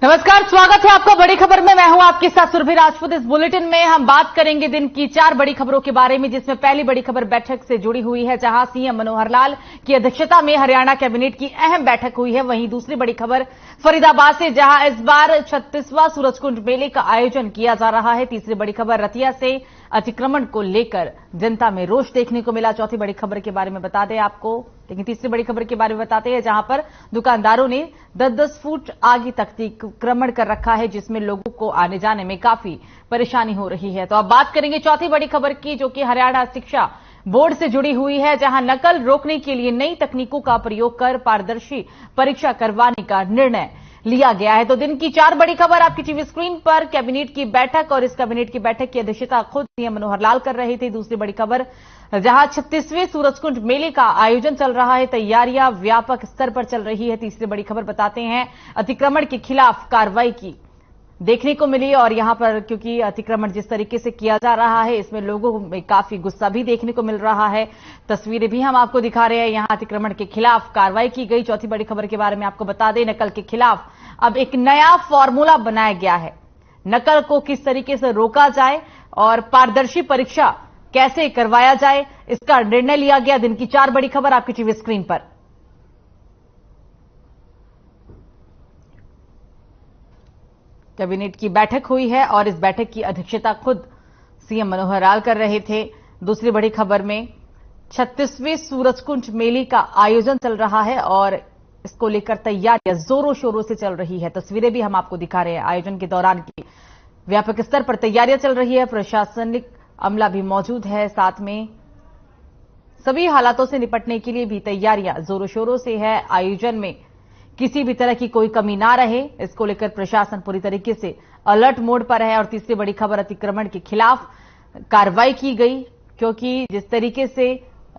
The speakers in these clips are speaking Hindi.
नमस्कार, स्वागत है आपका बड़ी खबर में। मैं हूं आपके साथ सुरभि राजपूत। इस बुलेटिन में हम बात करेंगे दिन की 4 बड़ी खबरों के बारे में, जिसमें पहली बड़ी खबर बैठक से जुड़ी हुई है, जहां सीएम मनोहर लाल की अध्यक्षता में हरियाणा कैबिनेट की अहम बैठक हुई है। वहीं दूसरी बड़ी खबर फरीदाबाद से, जहां इस बार 36वां सूरजकुंड मेले का आयोजन किया जा रहा है। तीसरी बड़ी खबर रतिया से अतिक्रमण को लेकर जनता में रोष देखने को मिला। चौथी बड़ी खबर के बारे में बता दें आपको, लेकिन तीसरी बड़ी खबर के बारे में बताते हैं, जहां पर दुकानदारों ने 10-10 फुट आगे तक अतिक्रमण कर रखा है, जिसमें लोगों को आने जाने में काफी परेशानी हो रही है। तो अब बात करेंगे चौथी बड़ी खबर की, जो कि हरियाणा शिक्षा बोर्ड से जुड़ी हुई है, जहां नकल रोकने के लिए नई तकनीकों का प्रयोग कर पारदर्शी परीक्षा करवाने का निर्णय लिया गया है। तो दिन की 4 बड़ी खबर आपकी टीवी स्क्रीन पर। कैबिनेट की बैठक, और इस कैबिनेट की बैठक की अध्यक्षता खुद सीएम मनोहर लाल कर रहे थे। दूसरी बड़ी खबर, जहां 36वें सूरजकुंड मेले का आयोजन चल रहा है, तैयारियां व्यापक स्तर पर चल रही है। तीसरी बड़ी खबर बताते हैं, अतिक्रमण के खिलाफ कार्रवाई की देखने को मिली, और यहां पर क्योंकि अतिक्रमण जिस तरीके से किया जा रहा है, इसमें लोगों में काफी गुस्सा भी देखने को मिल रहा है। तस्वीरें भी हम आपको दिखा रहे हैं। यहां अतिक्रमण के खिलाफ कार्रवाई की गई। चौथी बड़ी खबर के बारे में आपको बता दें, नकल के खिलाफ अब एक नया फॉर्मूला बनाया गया है। नकल को किस तरीके से रोका जाए और पारदर्शी परीक्षा कैसे करवाया जाए, इसका निर्णय लिया गया। दिन की 4 बड़ी खबर आपकी टीवी स्क्रीन पर। कैबिनेट की बैठक हुई है, और इस बैठक की अध्यक्षता खुद सीएम मनोहर लाल कर रहे थे। दूसरी बड़ी खबर में 36वें सूरजकुंड मेले का आयोजन चल रहा है, और इसको लेकर तैयारियां जोरों शोरों से चल रही है। तस्वीरें भी हम आपको दिखा रहे हैं। आयोजन के दौरान की व्यापक स्तर पर तैयारियां चल रही है। प्रशासनिक अमला भी मौजूद है, साथ में सभी हालातों से निपटने के लिए भी तैयारियां जोरों शोरों से है। आयोजन में किसी भी तरह की कोई कमी ना रहे, इसको लेकर प्रशासन पूरी तरीके से अलर्ट मोड पर है। और तीसरी बड़ी खबर, अतिक्रमण के खिलाफ कार्रवाई की गई, क्योंकि जिस तरीके से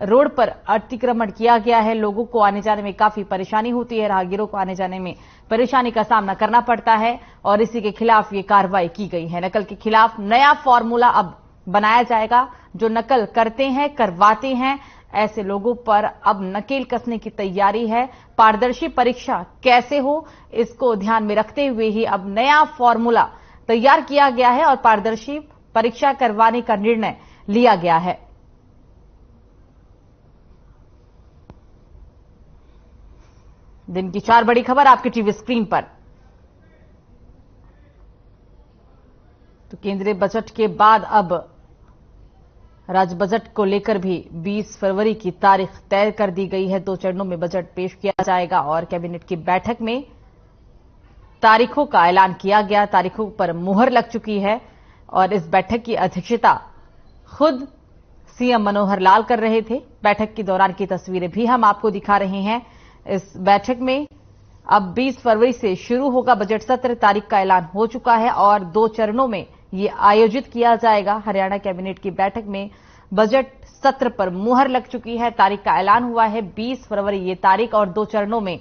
रोड पर अतिक्रमण किया गया है, लोगों को आने जाने में काफी परेशानी होती है, राहगीरों को आने जाने में परेशानी का सामना करना पड़ता है, और इसी के खिलाफ ये कार्रवाई की गई है। नकल के खिलाफ नया फॉर्मूला अब बनाया जाएगा। जो नकल करते हैं, करवाते हैं, ऐसे लोगों पर अब नकेल कसने की तैयारी है। पारदर्शी परीक्षा कैसे हो, इसको ध्यान में रखते हुए ही अब नया फॉर्मूला तैयार किया गया है, और पारदर्शी परीक्षा करवाने का निर्णय लिया गया है। दिन की 4 बड़ी खबर आपकी टीवी स्क्रीन पर। तो केंद्रीय बजट के बाद अब राज्य बजट को लेकर भी 20 फरवरी की तारीख तय कर दी गई है। 2 चरणों में बजट पेश किया जाएगा, और कैबिनेट की बैठक में तारीखों का ऐलान किया गया। तारीखों पर मुहर लग चुकी है, और इस बैठक की अध्यक्षता खुद सीएम मनोहर लाल कर रहे थे। बैठक के दौरान की तस्वीरें भी हम आपको दिखा रहे हैं। इस बैठक में अब 20 फरवरी से शुरू होगा बजट सत्र। तारीख का ऐलान हो चुका है, और 2 चरणों में ये आयोजित किया जाएगा। हरियाणा कैबिनेट की बैठक में बजट सत्र पर मुहर लग चुकी है। तारीख का ऐलान हुआ है 20 फरवरी ये तारीख, और 2 चरणों में।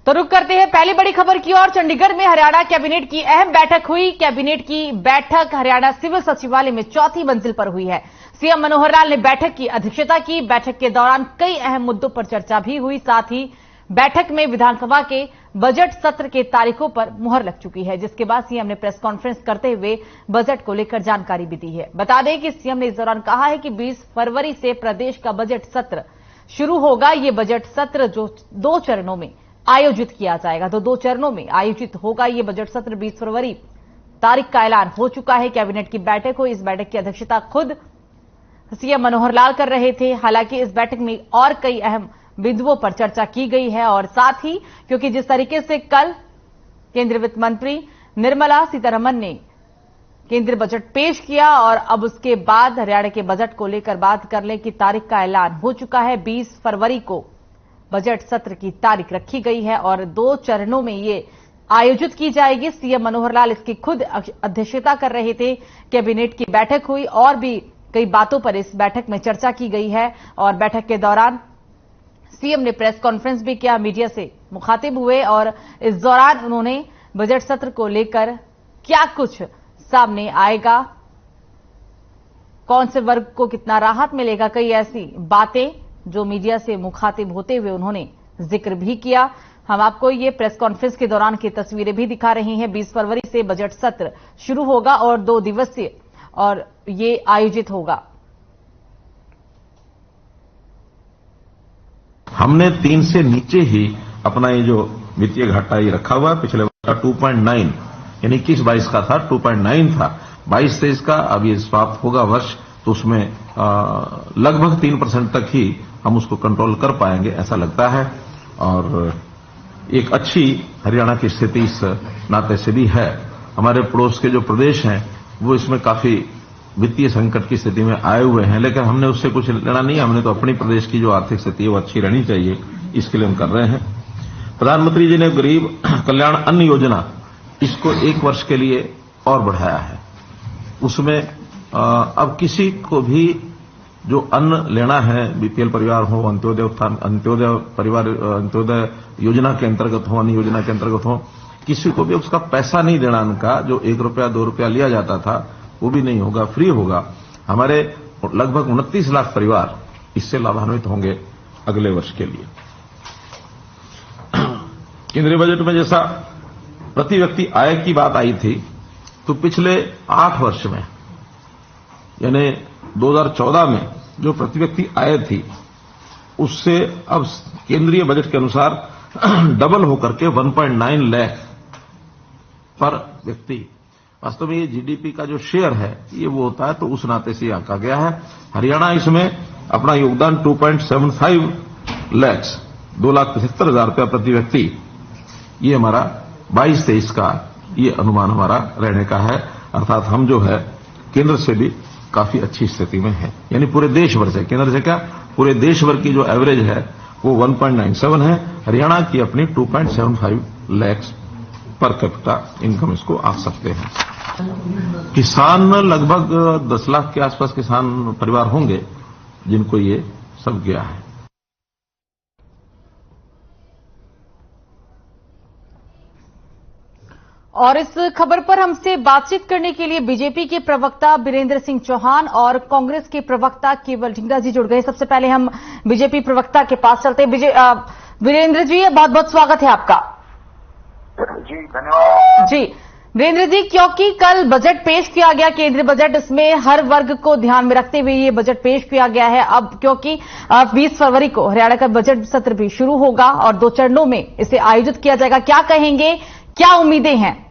तो रुक करते हैं पहली बड़ी खबर की ओर। चंडीगढ़ में हरियाणा कैबिनेट की अहम बैठक हुई। कैबिनेट की बैठक हरियाणा सिविल सचिवालय में 4थी मंजिल पर हुई है। सीएम मनोहर लाल ने बैठक की अध्यक्षता की। बैठक के दौरान कई अहम मुद्दों पर चर्चा भी हुई। साथ ही बैठक में विधानसभा के बजट सत्र के तारीखों पर मुहर लग चुकी है, जिसके बाद सीएम ने प्रेस कॉन्फ्रेंस करते हुए बजट को लेकर जानकारी भी दी है। बता दें कि सीएम ने इस दौरान कहा है कि 20 फरवरी से प्रदेश का बजट सत्र शुरू होगा। ये बजट सत्र जो 2 चरणों में आयोजित किया जाएगा, तो 2 चरणों में आयोजित होगा ये बजट सत्र। 20 फरवरी तारीख का ऐलान हो चुका है। कैबिनेट की बैठक हुई। इस बैठक की अध्यक्षता खुद सीएम मनोहर लाल कर रहे थे। हालांकि इस बैठक में और कई अहम बिंदुओं पर चर्चा की गई है, और साथ ही क्योंकि जिस तरीके से कल केंद्रीय वित्त मंत्री निर्मला सीतारमण ने केंद्रीय बजट पेश किया, और अब उसके बाद हरियाणा के बजट को लेकर बात कर लें कि तारीख का ऐलान हो चुका है। 20 फरवरी को बजट सत्र की तारीख रखी गई है, और 2 चरणों में ये आयोजित की जाएगी। सीएम मनोहर लाल इसकी खुद अध्यक्षता कर रहे थे। कैबिनेट की बैठक हुई, और भी कई बातों पर इस बैठक में चर्चा की गई है, और बैठक के दौरान सीएम ने प्रेस कॉन्फ्रेंस भी किया, मीडिया से मुखातिब हुए, और इस दौरान उन्होंने बजट सत्र को लेकर क्या कुछ सामने आएगा, कौन से वर्ग को कितना राहत मिलेगा, कई ऐसी बातें जो मीडिया से मुखातिब होते हुए उन्होंने जिक्र भी किया। हम आपको ये प्रेस कॉन्फ्रेंस के दौरान की तस्वीरें भी दिखा रही हैं। 20 फरवरी से बजट सत्र शुरू होगा और 2 दिवसीय और ये आयोजित होगा। हमने 3 से नीचे ही अपना ये जो वित्तीय घाटा ये रखा हुआ है। पिछले वर्ष का 2.9 यानी 21-22 का था, 2.9 था। 22-23 का अब ये समाप्त होगा वर्ष, तो उसमें लगभग 3% तक ही हम उसको कंट्रोल कर पाएंगे ऐसा लगता है। और एक अच्छी हरियाणा की स्थिति इस नाते से भी है। हमारे पड़ोस के जो प्रदेश हैं वो इसमें काफी वित्तीय संकट की स्थिति में आए हुए हैं, लेकिन हमने उससे कुछ लेना नहीं है। हमने तो अपनी प्रदेश की जो आर्थिक स्थिति है वो अच्छी रहनी चाहिए, इसके लिए हम कर रहे हैं। प्रधानमंत्री जी ने गरीब कल्याण अन्न योजना इसको 1 वर्ष के लिए और बढ़ाया है। उसमें अब किसी को भी जो अन्न लेना है, बीपीएल परिवार हो, अंत्योदय योजना के अंतर्गत हो, अन्य योजना के अंतर्गत हो, किसी को भी उसका पैसा नहीं देना। उनका जो 1 रुपया 2 रुपया लिया जाता था वो भी नहीं होगा, फ्री होगा। हमारे लगभग 29 लाख परिवार इससे लाभान्वित होंगे अगले वर्ष के लिए। केंद्रीय बजट में जैसा प्रति व्यक्ति आय की बात आई थी, तो पिछले 8 वर्ष में यानी 2014 में जो प्रति व्यक्ति आय थी उससे अब केंद्रीय बजट के अनुसार डबल होकर के 1.9 लाख पर व्यक्ति। वास्तव में ये जीडीपी का जो शेयर है ये वो होता है, तो उस नाते से आंका गया है। हरियाणा इसमें अपना योगदान 2.75 लाख 2,75,000 रुपया प्रति व्यक्ति, ये हमारा 22-23 का ये अनुमान हमारा रहने का है। अर्थात हम जो है केंद्र से भी काफी अच्छी स्थिति में है, यानी पूरे देश भर से, केंद्र से क्या पूरे देश भर की जो एवरेज है वो 1.97 है। हरियाणा की अपनी 2.75 लाख पर कैपिटा इनकम इसको आ सकते हैं। किसान लगभग 10 लाख के आसपास किसान परिवार होंगे जिनको ये सब गया है। और इस खबर पर हमसे बातचीत करने के लिए बीजेपी के प्रवक्ता बीरेंद्र सिंह चौहान और कांग्रेस के प्रवक्ता केवल ढींगरा जी जुड़ गए। सबसे पहले हम बीजेपी प्रवक्ता के पास चलते हैं। बीरेंद्र जी, बहुत बहुत स्वागत है आपका। जी धन्यवाद। जी वीरेंद्र जी, क्योंकि कल बजट पेश किया गया, केंद्रीय बजट, इसमें हर वर्ग को ध्यान में रखते हुए ये बजट पेश किया गया है। अब क्योंकि 20 फरवरी को हरियाणा का बजट सत्र भी शुरू होगा और 2 चरणों में इसे आयोजित किया जाएगा, क्या कहेंगे, क्या उम्मीदें हैं?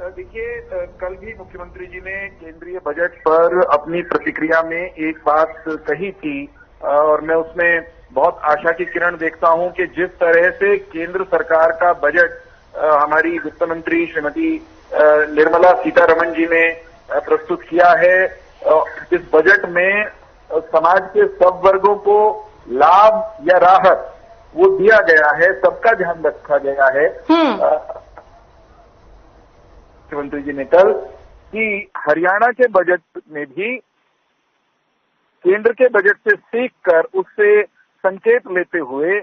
देखिए, कल भी मुख्यमंत्री जी ने केंद्रीय बजट पर अपनी प्रतिक्रिया में एक बात कही थी और मैं उसमें बहुत आशा की किरण देखता हूं कि जिस तरह से केंद्र सरकार का बजट हमारी वित्त मंत्री श्रीमती निर्मला सीतारमण जी ने प्रस्तुत किया है, इस बजट में समाज के सब वर्गों को लाभ या राहत वो दिया गया है, सबका ध्यान रखा गया है। मुख्यमंत्री जी ने कल कि हरियाणा के बजट में भी केंद्र के बजट से सीखकर उससे संकेत लेते हुए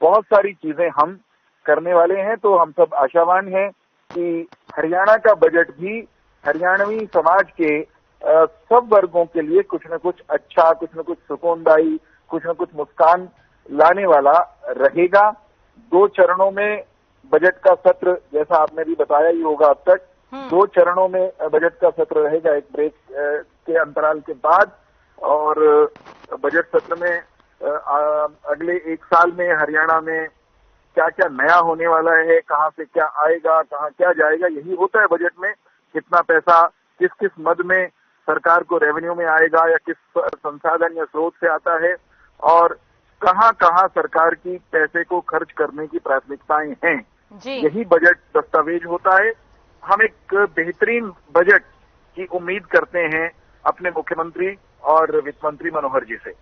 बहुत सारी चीजें हम करने वाले हैं। तो हम सब आशावान हैं कि हरियाणा का बजट भी हरियाणवी समाज के सब वर्गों के लिए कुछ न कुछ अच्छा, कुछ न कुछ सुकूनदायी, कुछ न कुछ मुस्कान लाने वाला रहेगा। 2 चरणों में बजट का सत्र, जैसा आपने भी बताया ही होगा अब तक, 2 चरणों में बजट का सत्र रहेगा, एक ब्रेक के अंतराल के बाद। और बजट सत्र में अगले 1 साल में हरियाणा में क्या क्या नया होने वाला है, कहां से क्या आएगा, कहां क्या जाएगा, यही होता है बजट में। कितना पैसा किस किस मद में सरकार को रेवेन्यू में आएगा या किस संसाधन या स्रोत से आता है और कहां कहां सरकार की पैसे को खर्च करने की प्राथमिकताएं हैं, यही बजट दस्तावेज होता है। हम एक बेहतरीन बजट की उम्मीद करते हैं अपने मुख्यमंत्री और वित्त मंत्री मनोहर जी से।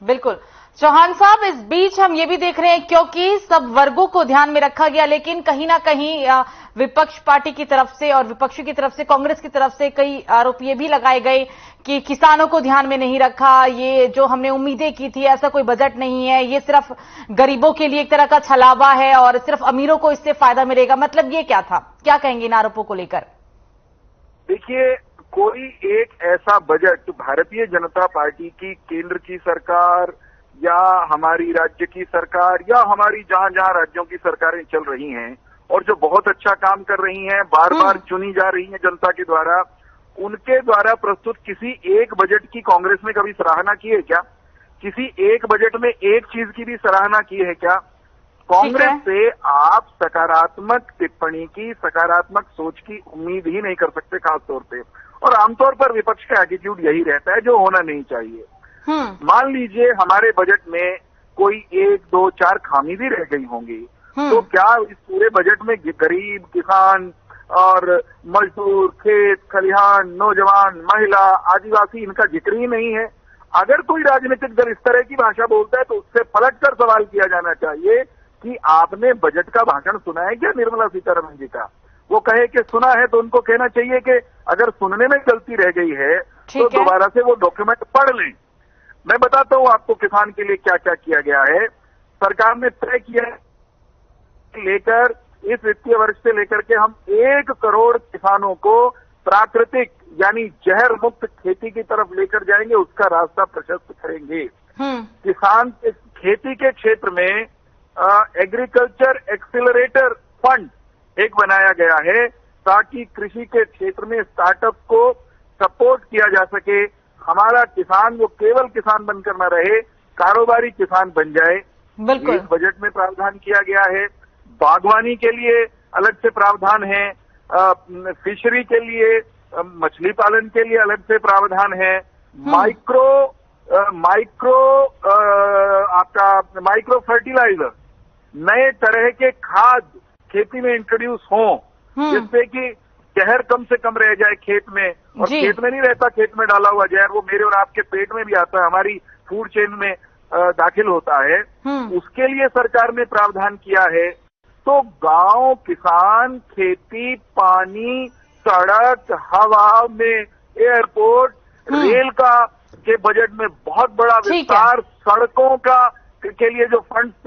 बिल्कुल चौहान साहब, इस बीच हम ये भी देख रहे हैं क्योंकि सब वर्गों को ध्यान में रखा गया, लेकिन कहीं ना कहीं विपक्ष पार्टी की तरफ से और विपक्षी की तरफ से, कांग्रेस की तरफ से कई आरोप ये भी लगाए गए कि किसानों को ध्यान में नहीं रखा, ये जो हमने उम्मीदें की थी ऐसा कोई बजट नहीं है, ये सिर्फ गरीबों के लिए एक तरह का छलावा है और सिर्फ अमीरों को इससे फायदा मिलेगा। मतलब ये क्या था, क्या कहेंगे इन आरोपों को लेकर? देखिए, कोई एक ऐसा बजट भारतीय जनता पार्टी की केंद्र की सरकार या हमारी राज्य की सरकार या हमारी जहां जहां राज्यों की सरकारें चल रही हैं और जो बहुत अच्छा काम कर रही हैं, बार बार चुनी जा रही हैं जनता के द्वारा, उनके द्वारा प्रस्तुत किसी एक बजट की कांग्रेस ने कभी सराहना की है क्या? किसी एक बजट में एक चीज की भी सराहना की है क्या? कांग्रेस से आप सकारात्मक टिप्पणी की, सकारात्मक सोच की उम्मीद ही नहीं कर सकते, खास तौर पे। और आमतौर पर विपक्ष का एटीट्यूड यही रहता है, जो होना नहीं चाहिए। मान लीजिए हमारे बजट में कोई 1, 2, 4 खामी भी रह गई होंगी, तो क्या इस पूरे बजट में गरीब, किसान और मजदूर, खेत खलिहान, नौजवान, महिला, आदिवासी, इनका जिक्र ही नहीं है? अगर कोई राजनीतिक दल इस तरह की भाषा बोलता है तो उससे पलटकर सवाल किया जाना चाहिए कि आपने बजट का भाषण सुना है क्या निर्मला सीतारमण जी का? वो कहे कि सुना है तो उनको कहना चाहिए कि अगर सुनने में गलती रह गई है तो दोबारा से वो डॉक्यूमेंट पढ़ लें। मैं बताता हूं आपको किसान के लिए क्या क्या किया गया है। सरकार ने तय किया लेकर इस वित्तीय वर्ष से लेकर के हम 1 करोड़ किसानों को प्राकृतिक यानी जहर मुक्त खेती की तरफ लेकर जाएंगे, उसका रास्ता प्रशस्त करेंगे। किसान खेती के क्षेत्र में एग्रीकल्चर एक्सिलरेटर फंड एक बनाया गया है ताकि कृषि के क्षेत्र में स्टार्टअप को सपोर्ट किया जा सके। हमारा किसान वो केवल किसान बनकर न रहे, कारोबारी किसान बन जाए। बिल्कुल। इस बजट में प्रावधान किया गया है। बागवानी के लिए अलग से प्रावधान है, फिशरी के लिए, मछली पालन के लिए अलग से प्रावधान है, माइक्रो फर्टिलाइजर, नए तरह के खाद खेती में इंट्रोड्यूस हों जिससे कि जहर कम से कम रह जाए खेत में। और खेत में नहीं रहता, खेत में डाला हुआ जहर वो मेरे और आपके पेट में भी आता है, हमारी फूड चेन में दाखिल होता है। उसके लिए सरकार ने प्रावधान किया है। तो गांव, किसान, खेती, पानी, सड़क, हवा में, एयरपोर्ट, रेल का के बजट में बहुत बड़ा विस्तार, सड़कों का के लिए जो फंड्स,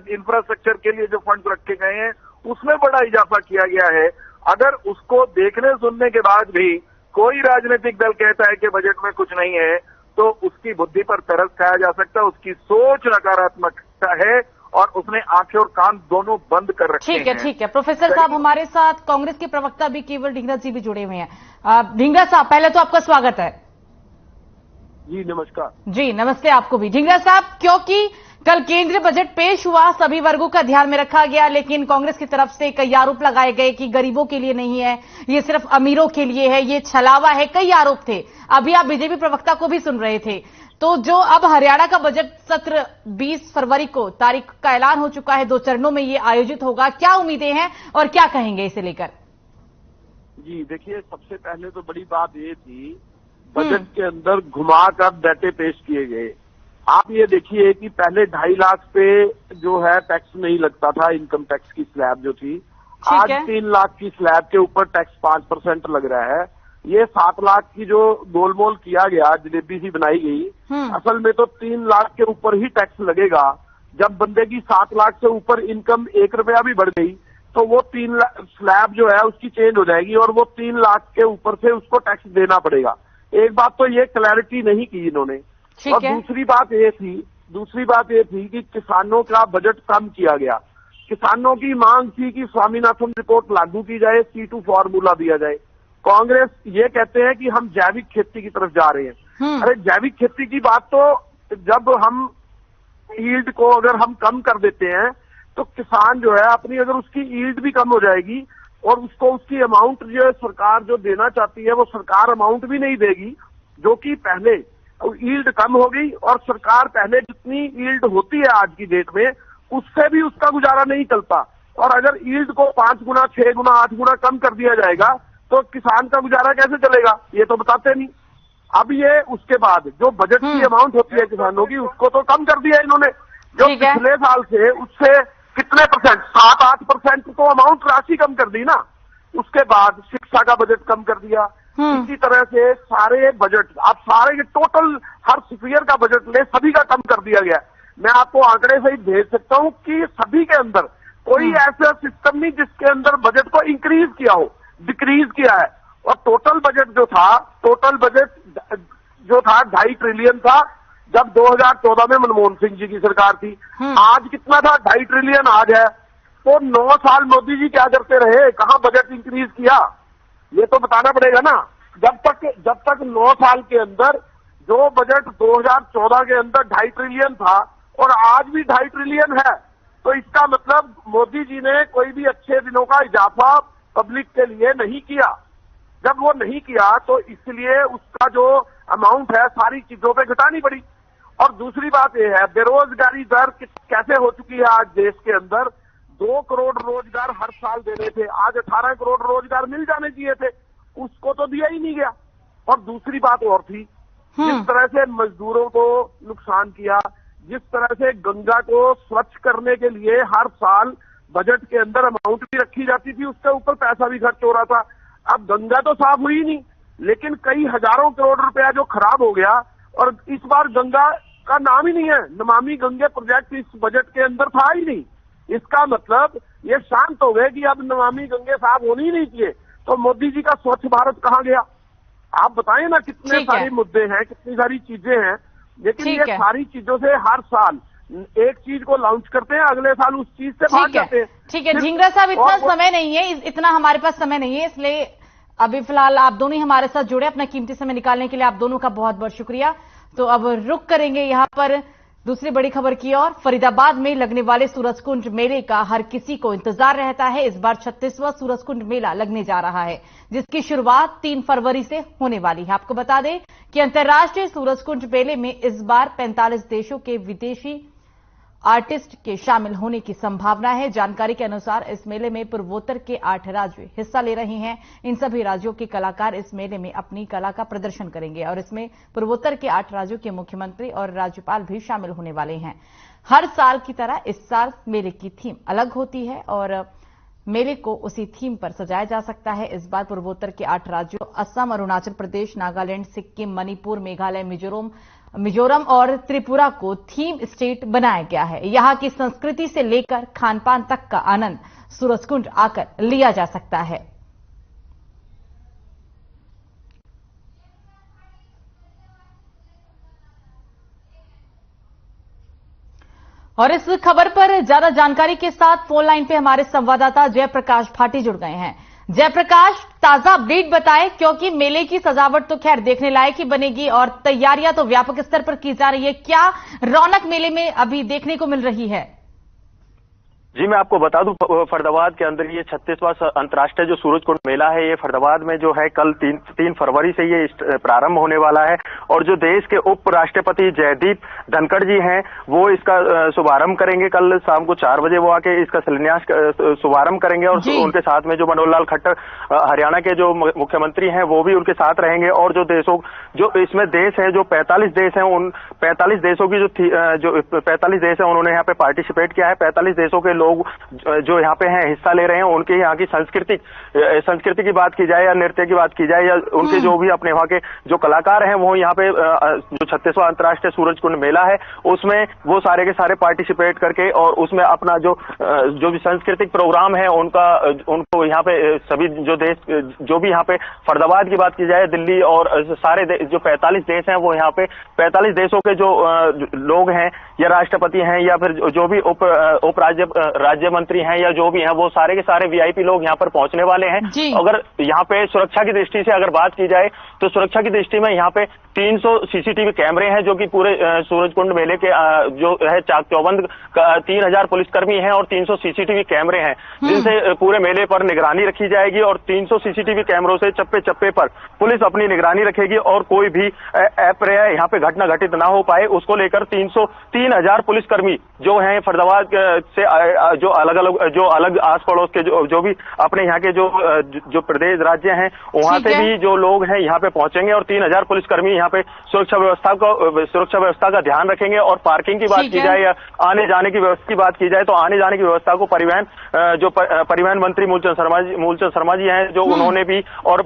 इंफ्रास्ट्रक्चर के लिए जो फंड्स रखे गए हैं उसमें बड़ा इजाफा किया गया है। अगर उसको देखने सुनने के बाद भी कोई राजनीतिक दल कहता है कि बजट में कुछ नहीं है तो उसकी बुद्धि पर तरस खाया जा सकता है, उसकी सोच नकारात्मक है और उसने आंखें और कान दोनों बंद कर रखे हैं। ठीक है। प्रोफेसर साहब, हमारे साथ कांग्रेस के प्रवक्ता भी केवल ढींगरा जी भी जुड़े हुए हैं। ढींगरा साहब, पहले तो आपका स्वागत है। जी नमस्कार। जी नमस्ते आपको भी। ढींगरा साहब, क्योंकि कल केंद्रीय बजट पेश हुआ, सभी वर्गों का ध्यान में रखा गया, लेकिन कांग्रेस की तरफ से कई आरोप लगाए गए कि गरीबों के लिए नहीं है, ये सिर्फ अमीरों के लिए है, ये छलावा है, कई आरोप थे। अभी आप बीजेपी प्रवक्ता को भी सुन रहे थे। तो जो अब हरियाणा का बजट सत्र 20 फरवरी को तारीख का ऐलान हो चुका है, 2 चरणों में ये आयोजित होगा, क्या उम्मीदें हैं और क्या कहेंगे इसे लेकर? जी देखिए, सबसे पहले तो बड़ी बात ये थी, बजट के अंदर घुमाकर डाटे पेश किए गए। आप ये देखिए कि पहले 2.5 लाख पे जो है टैक्स नहीं लगता था, इनकम टैक्स की स्लैब जो थी, आज 3 लाख की स्लैब के ऊपर टैक्स 5% लग रहा है। ये 7 लाख की जो गोलमोल किया गया, जलेबी सी बनाई गई, असल में तो 3 लाख के ऊपर ही टैक्स लगेगा। जब बंदे की 7 लाख से ऊपर इनकम 1 रुपया भी बढ़ गई तो वो 3 लाख स्लैब जो है उसकी चेंज हो जाएगी और वो 3 लाख के ऊपर से उसको टैक्स देना पड़ेगा। एक बात तो ये क्लैरिटी नहीं की इन्होंने। और दूसरी बात ये थी कि किसानों का बजट कम किया गया। किसानों की मांग थी कि स्वामीनाथन रिपोर्ट लागू की जाए, C2 फॉर्मूला दिया जाए। कांग्रेस ये कहते हैं कि हम जैविक खेती की तरफ जा रहे हैं। अरे जैविक खेती की बात तो जब हम यील्ड को अगर हम कम कर देते हैं तो किसान जो है अपनी, अगर उसकी यील्ड भी कम हो जाएगी और उसको उसकी अमाउंट जो है सरकार जो देना चाहती है वो सरकार अमाउंट भी नहीं देगी, जो कि पहले यील्ड कम हो गई और सरकार पहले जितनी यील्ड होती है आज की डेट में उससे भी उसका गुजारा नहीं चलता। और अगर यील्ड को 5 गुना, 6 गुना, 8 गुना कम कर दिया जाएगा तो किसान का गुजारा कैसे चलेगा, ये तो बताते नहीं। अब ये उसके बाद जो बजट की अमाउंट होती है किसानों की उसको तो कम कर दिया इन्होंने, जो पिछले साल से उससे कितने परसेंट, 7-8% तो अमाउंट राशि कम कर दी ना। उसके बाद शिक्षा का बजट कम कर दिया। इसी तरह से सारे बजट, आप सारे के टोटल हर स्फीयर का बजट ले, सभी का कम कर दिया गया। मैं आपको आंकड़े सहित भेज सकता हूं कि सभी के अंदर कोई ऐसा सिस्टम नहीं जिसके अंदर बजट को इंक्रीज किया हो, डिक्रीज किया है। और टोटल बजट जो था 2.5 ट्रिलियन था, जब 2014 में मनमोहन सिंह जी की सरकार थी। आज कितना था? 2.5 ट्रिलियन आज है। तो 9 साल मोदी जी क्या करते रहे? कहां बजट इंक्रीज किया? ये तो बताना पड़ेगा ना। जब तक 9 साल के अंदर जो बजट 2014 के अंदर 2.5 ट्रिलियन था और आज भी 2.5 ट्रिलियन है, तो इसका मतलब मोदी जी ने कोई भी अच्छे दिनों का इजाफा पब्लिक के लिए नहीं किया। जब वो नहीं किया तो इसलिए उसका जो अमाउंट है सारी चीजों पे घटानी पड़ी। और दूसरी बात यह है, बेरोजगारी दर कैसे हो चुकी है आज देश के अंदर। 2 करोड़ रोजगार हर साल देने थे, आज 18 करोड़ रोजगार मिल जाने चाहिए थे, उसको तो दिया ही नहीं गया। और दूसरी बात और थी, जिस तरह से मजदूरों को नुकसान किया, जिस तरह से गंगा को स्वच्छ करने के लिए हर साल बजट के अंदर अमाउंट भी रखी जाती थी, उसके ऊपर पैसा भी खर्च हो रहा था। अब गंगा तो साफ हुई नहीं, लेकिन कई हजारों करोड़ रुपया जो खराब हो गया। और इस बार गंगा का नाम ही नहीं है, नमामि गंगे प्रोजेक्ट इस बजट के अंदर था ही नहीं। इसका मतलब ये शांत हो गए कि अब नमामि गंगे साफ होनी ही नहीं चाहिए। तो मोदी जी का स्वच्छ भारत कहां गया? आप बताएं ना, कितने सारे मुद्दे हैं, कितनी सारी चीजें हैं, लेकिन ये सारी चीजों से हर साल एक चीज को लॉन्च करते हैं, अगले साल उस चीज से भाग जाते हैं। ठीक है झिंगरा साहब, इतना समय नहीं है, इतना हमारे पास समय नहीं है, इसलिए अभी फिलहाल आप दोनों ही हमारे साथ जुड़े। अपना कीमती समय निकालने के लिए आप दोनों का बहुत बहुत शुक्रिया। तो अब रुक करेंगे यहां पर दूसरी बड़ी खबर की ओर। फरीदाबाद में लगने वाले सूरजकुंड मेले का हर किसी को इंतजार रहता है। इस बार 36वां सूरजकुंड मेला लगने जा रहा है, जिसकी शुरुआत 3 फरवरी से होने वाली है। आपको बता दें कि अंतर्राष्ट्रीय सूरजकुंड मेले में इस बार 45 देशों के विदेशी आर्टिस्ट के शामिल होने की संभावना है। जानकारी के अनुसार इस मेले में पूर्वोत्तर के 8 राज्य हिस्सा ले रहे हैं। इन सभी राज्यों के कलाकार इस मेले में अपनी कला का प्रदर्शन करेंगे और इसमें पूर्वोत्तर के 8 राज्यों के मुख्यमंत्री और राज्यपाल भी शामिल होने वाले हैं। हर साल की तरह इस साल मेले की थीम अलग होती है और मेले को उसी थीम पर सजाया जा सकता है। इस बार पूर्वोत्तर के 8 राज्यों असम, अरुणाचल प्रदेश, नागालैंड, सिक्किम, मणिपुर, मेघालय, मिजोरम और त्रिपुरा को थीम स्टेट बनाया गया है। यहां की संस्कृति से लेकर खान पान तक का आनंद सूरजकुंड आकर लिया जा सकता है। और इस खबर पर ज्यादा जानकारी के साथ फोन लाइन पे हमारे संवाददाता जयप्रकाश भाटी जुड़ गए हैं। जयप्रकाश, ताजा अपडेट बताएं, क्योंकि मेले की सजावट तो खैर देखने लायक ही बनेगी और तैयारियां तो व्यापक स्तर पर की जा रही है। क्या रौनक मेले में अभी देखने को मिल रही है? जी, मैं आपको बता दूं, फरीदाबाद के अंदर ये 36वां अंतर्राष्ट्रीय जो सूरजकुंड मेला है, ये फरीदाबाद में जो है कल 3 फरवरी से ये प्रारंभ होने वाला है। और जो देश के उपराष्ट्रपति जयदीप धनखड़ जी हैं, वो इसका शुभारंभ करेंगे। कल शाम को 4 बजे वो आके इसका शिलान्यास शुभारंभ करेंगे और उनके साथ में जो मनोहर लाल खट्टर हरियाणा के जो मुख्यमंत्री हैं, वो भी उनके साथ रहेंगे। और जो इसमें देश है, जो 45 देश हैं, उन 45 देशों की जो 45 देश है, उन्होंने यहाँ पे पार्टिसिपेट किया है। 45 देशों के लोग जो यहाँ पे हैं, हिस्सा ले रहे हैं। उनके यहाँ की संस्कृति की बात की जाए या नृत्य की बात की जाए या उनके जो भी अपने वहाँ के जो कलाकार हैं, वो यहाँ पे जो 36वां अंतर्राष्ट्रीय सूरजकुंड मेला है, उसमें वो सारे के सारे पार्टिसिपेट करके और उसमें अपना जो भी सांस्कृतिक प्रोग्राम है उनको यहाँ पे सभी जो भी यहाँ पे फरीदाबाद की बात की जाए, दिल्ली और सारे जो 45 देश हैं, वो यहाँ पे 45 देशों के जो लोग हैं या राष्ट्रपति हैं या फिर जो भी राज्य मंत्री हैं या जो भी हैं, वो सारे के सारे वीआईपी लोग यहाँ पर पहुंचने वाले हैं। अगर यहाँ पे सुरक्षा की दृष्टि से अगर बात की जाए तो सुरक्षा की दृष्टि में यहाँ पे 300 सीसीटीवी कैमरे हैं, जो कि पूरे सूरजकुंड मेले के जो है चाक चौबंद 3000 पुलिसकर्मी हैं और 300 सीसीटीवी कैमरे हैं, जिनसे पूरे मेले पर निगरानी रखी जाएगी। और 300 सीसीटीवी कैमरों से चप्पे चप्पे पर पुलिस अपनी निगरानी रखेगी और कोई भी अप्रिय यहाँ पे घटना घटित ना हो पाए, उसको लेकर 3000 पुलिसकर्मी जो हैं फरीदाबाद से जो अलग आस पड़ोस के जो भी अपने यहाँ के जो प्रदेश राज्य हैं, वहां से भी जो लोग हैं यहाँ पे पहुंचेंगे और 3000 पुलिसकर्मी यहाँ पे सुरक्षा व्यवस्था का ध्यान रखेंगे। और पार्किंग की बात की जाए या आने जाने की व्यवस्था की बात की जाए, तो आने जाने की व्यवस्था को परिवहन मंत्री मूलचंद शर्मा जी हैं, जो उन्होंने भी और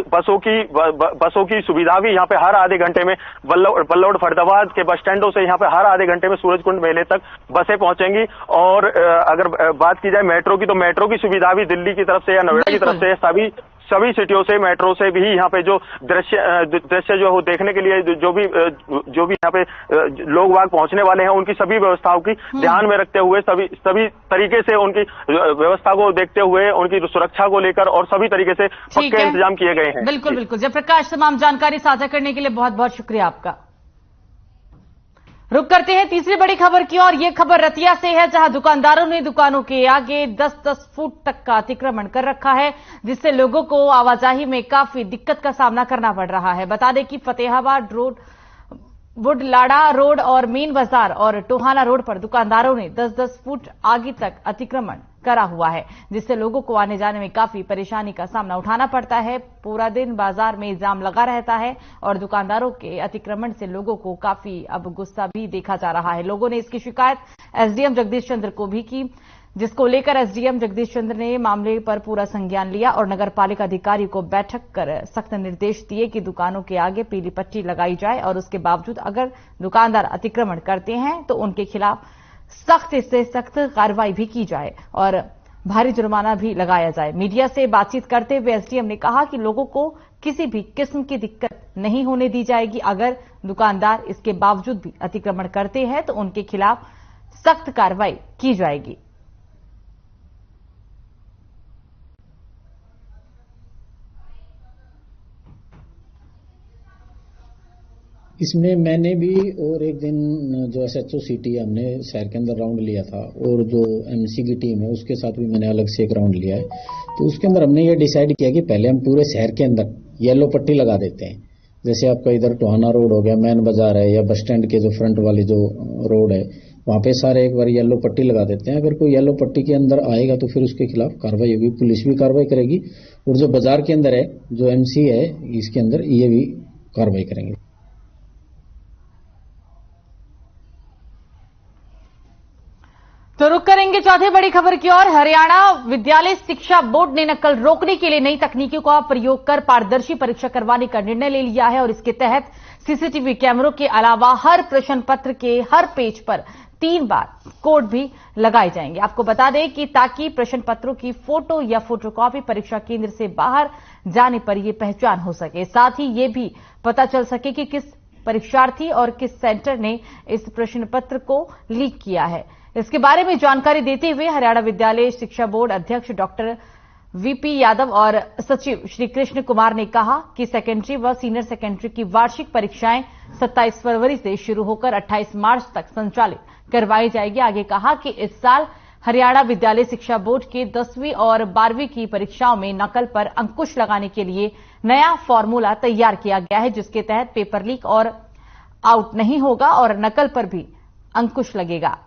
बसों की सुविधा भी यहाँ पे हर आधे घंटे में बल्लौड फरीदाबाद के बस स्टैंडों से यहाँ पे हर आधे घंटे में सूरजकुंड मेले तक बसें पहुंचेंगी। और अगर बात की जाए मेट्रो की, तो मेट्रो की सुविधा भी दिल्ली की तरफ से या नोएडा की तरफ से सभी सिटियों से, मेट्रो से भी यहाँ पे जो दृश्य जो देखने के लिए जो भी यहाँ पे लोग वाग पहुंचने वाले हैं, उनकी सभी व्यवस्थाओं की ध्यान में रखते हुए सभी तरीके से उनकी व्यवस्था को देखते हुए उनकी सुरक्षा को लेकर और सभी तरीके से पक्के इंतजाम किए गए हैं। बिल्कुल बिल्कुल जयप्रकाश, तमाम जानकारी साझा करने के लिए बहुत बहुत शुक्रिया आपका। रुक करते हैं तीसरी बड़ी खबर की और ये खबर रतिया से है, जहां दुकानदारों ने दुकानों के आगे 10-10 फुट तक का अतिक्रमण कर रखा है, जिससे लोगों को आवाजाही में काफी दिक्कत का सामना करना पड़ रहा है। बता दें कि फतेहाबाद रोड, बुडलाड़ा रोड और मेन बाजार और टोहाना रोड पर दुकानदारों ने 10-10 फुट आगे तक अतिक्रमण करा हुआ है, जिससे लोगों को आने जाने में काफी परेशानी का सामना उठाना पड़ता है। पूरा दिन बाजार में जाम लगा रहता है और दुकानदारों के अतिक्रमण से लोगों को काफी अब गुस्सा भी देखा जा रहा है। लोगों ने इसकी शिकायत एसडीएम जगदीश चंद्र को भी की, जिसको लेकर एसडीएम जगदीश चंद्र ने मामले पर पूरा संज्ञान लिया और नगर पालिका अधिकारी को बैठक कर सख्त निर्देश दिए कि दुकानों के आगे पीली पट्टी लगाई जाए और उसके बावजूद अगर दुकानदार अतिक्रमण करते हैं तो उनके खिलाफ सख्त से सख्त कार्रवाई भी की जाए और भारी जुर्माना भी लगाया जाए। मीडिया से बातचीत करते हुए एसडीएम ने कहा कि लोगों को किसी भी किस्म की दिक्कत नहीं होने दी जाएगी। अगर दुकानदार इसके बावजूद भी अतिक्रमण करते हैं तो उनके खिलाफ सख्त कार्रवाई की जाएगी। इसमें मैंने भी और एक दिन जो एसएचओ सिटी हमने शहर के अंदर राउंड लिया था और जो एमसी की टीम है उसके साथ भी मैंने अलग से एक राउंड लिया है। तो उसके अंदर हमने ये डिसाइड किया कि पहले हम पूरे शहर के अंदर येलो पट्टी लगा देते हैं। जैसे आपका इधर टोहाना रोड हो गया, मैन बाजार है, या बस स्टैंड के जो फ्रंट वाली जो रोड है वहां पे सारे एक बार येलो पट्टी लगा देते हैं। अगर कोई येलो पट्टी के अंदर आएगा तो फिर उसके खिलाफ कार्रवाई होगी, पुलिस भी कार्रवाई करेगी और जो बाजार के अंदर है जो एमसी है इसके अंदर ये भी कार्रवाई करेंगे। तो रुक करेंगे चौथी बड़ी खबर की ओर। हरियाणा विद्यालय शिक्षा बोर्ड ने नकल रोकने के लिए नई तकनीकों का प्रयोग कर पारदर्शी परीक्षा करवाने का निर्णय ले लिया है और इसके तहत सीसीटीवी कैमरों के अलावा हर प्रश्न पत्र के हर पेज पर 3 बार कोड भी लगाए जाएंगे। आपको बता दें कि ताकि प्रश्न पत्रों की फोटो या फोटोकॉपी परीक्षा केंद्र से बाहर जाने पर यह पहचान हो सके, साथ ही ये भी पता चल सके कि किस परीक्षार्थी और किस सेंटर ने इस प्रश्न पत्र को लीक किया है। इसके बारे में जानकारी देते हुए हरियाणा विद्यालय शिक्षा बोर्ड अध्यक्ष डॉक्टर वीपी यादव और सचिव श्री कृष्ण कुमार ने कहा कि सेकेंडरी व सीनियर सेकेंडरी की वार्षिक परीक्षाएं 27 फरवरी से शुरू होकर 28 मार्च तक संचालित करवाई जाएगी। आगे कहा कि इस साल हरियाणा विद्यालय शिक्षा बोर्ड के 10वीं और 12वीं की परीक्षाओं में नकल पर अंकुश लगाने के लिए नया फॉर्मूला तैयार किया गया है, जिसके तहत पेपर लीक और आउट नहीं होगा और नकल पर भी अंकुश लगेगा।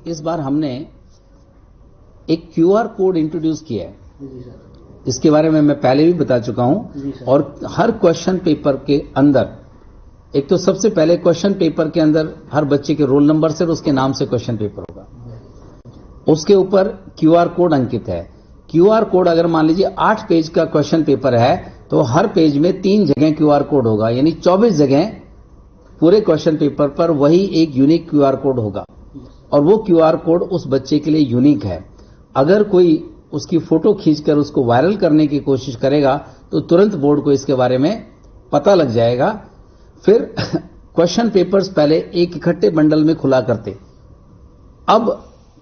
इस बार हमने एक क्यूआर कोड इंट्रोड्यूस किया है, इसके बारे में मैं पहले भी बता चुका हूं। और हर क्वेश्चन पेपर के अंदर एक तो सबसे पहले क्वेश्चन पेपर के अंदर हर बच्चे के रोल नंबर से और उसके नाम से क्वेश्चन पेपर होगा, उसके ऊपर क्यूआर कोड अंकित है। क्यूआर कोड अगर मान लीजिए 8 पेज का क्वेश्चन पेपर है तो हर पेज में 3 जगह क्यूआर कोड होगा, यानी 24 जगह पूरे क्वेश्चन पेपर पर वही एक यूनिक क्यूआर कोड होगा और वो क्यूआर कोड उस बच्चे के लिए यूनिक है। अगर कोई उसकी फोटो खींचकर उसको वायरल करने की कोशिश करेगा तो तुरंत बोर्ड को इसके बारे में पता लग जाएगा। फिर क्वेश्चन पेपर्स पहले एक इकट्ठे बंडल में खुला करते, अब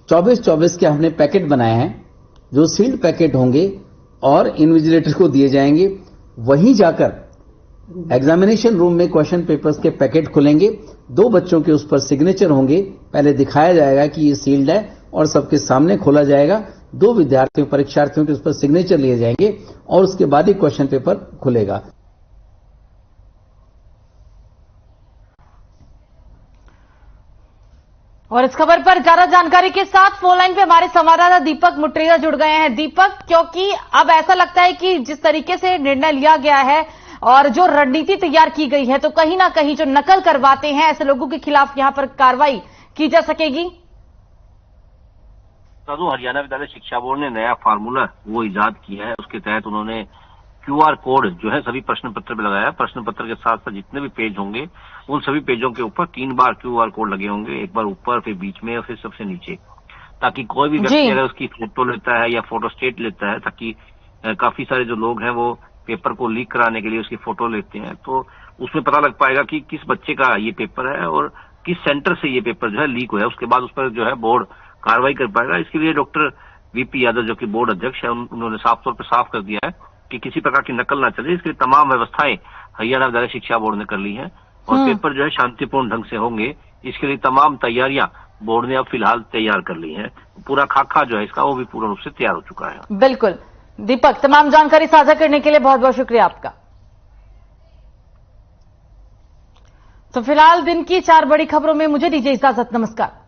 24-24 के हमने पैकेट बनाए हैं जो सील्ड पैकेट होंगे और इन्विजिलेटर को दिए जाएंगे। वहीं जाकर एग्जामिनेशन रूम में क्वेश्चन पेपर्स के पैकेट खुलेंगे, 2 बच्चों के उस पर सिग्नेचर होंगे, पहले दिखाया जाएगा कि ये सील्ड है और सबके सामने खोला जाएगा। 2 विद्यार्थियों परीक्षार्थियों के उस पर सिग्नेचर लिए जाएंगे और उसके बाद ही क्वेश्चन पेपर खुलेगा। और इस खबर पर ज्यादा जानकारी के साथ फोन लाइन पे हमारे संवाददाता दीपक मुट्रेजा जुड़ गए हैं। दीपक, क्योंकि अब ऐसा लगता है कि जिस तरीके से निर्णय लिया गया है और जो रणनीति तैयार की गई है, तो कहीं ना कहीं जो नकल करवाते हैं ऐसे लोगों के खिलाफ यहां पर कार्रवाई की जा सकेगी। हरियाणा विद्यालय शिक्षा बोर्ड ने नया फार्मूला वो इजाद किया है, उसके तहत उन्होंने QR कोड जो है सभी प्रश्न पत्र पे लगाया है। प्रश्न पत्र के साथ साथ जितने भी पेज होंगे उन सभी पेजों के ऊपर 3 बार QR कोड लगे होंगे, एक बार ऊपर, फिर बीच में और फिर सबसे नीचे, ताकि कोई भी व्यक्ति अगर उसकी फोटो लेता है या फोटो स्टेट लेता है, ताकि काफी सारे जो लोग हैं वो पेपर को लीक कराने के लिए उसकी फोटो लेते हैं, तो उसमें पता लग पाएगा कि किस बच्चे का ये पेपर है और किस सेंटर से ये पेपर जो है लीक हुआ है। उसके बाद उस पर जो है बोर्ड कार्रवाई कर पाएगा। इसके लिए डॉक्टर VP यादव जो कि बोर्ड अध्यक्ष है उन्होंने साफ तौर पर साफ कर दिया है कि किसी प्रकार की नकल ना चले। इसके लिए तमाम व्यवस्थाएं हरियाणा विद्यालय शिक्षा बोर्ड ने कर ली है और पेपर जो है शांतिपूर्ण ढंग से होंगे, इसके लिए तमाम तैयारियां बोर्ड ने अब फिलहाल तैयार कर ली है। पूरा खाका जो है इसका वो भी पूर्ण रूप से तैयार हो चुका है। बिल्कुल दीपक, तमाम जानकारी साझा करने के लिए बहुत बहुत शुक्रिया आपका। तो फिलहाल दिन की 4 बड़ी खबरों में मुझे दीजिए इजाजत, नमस्कार।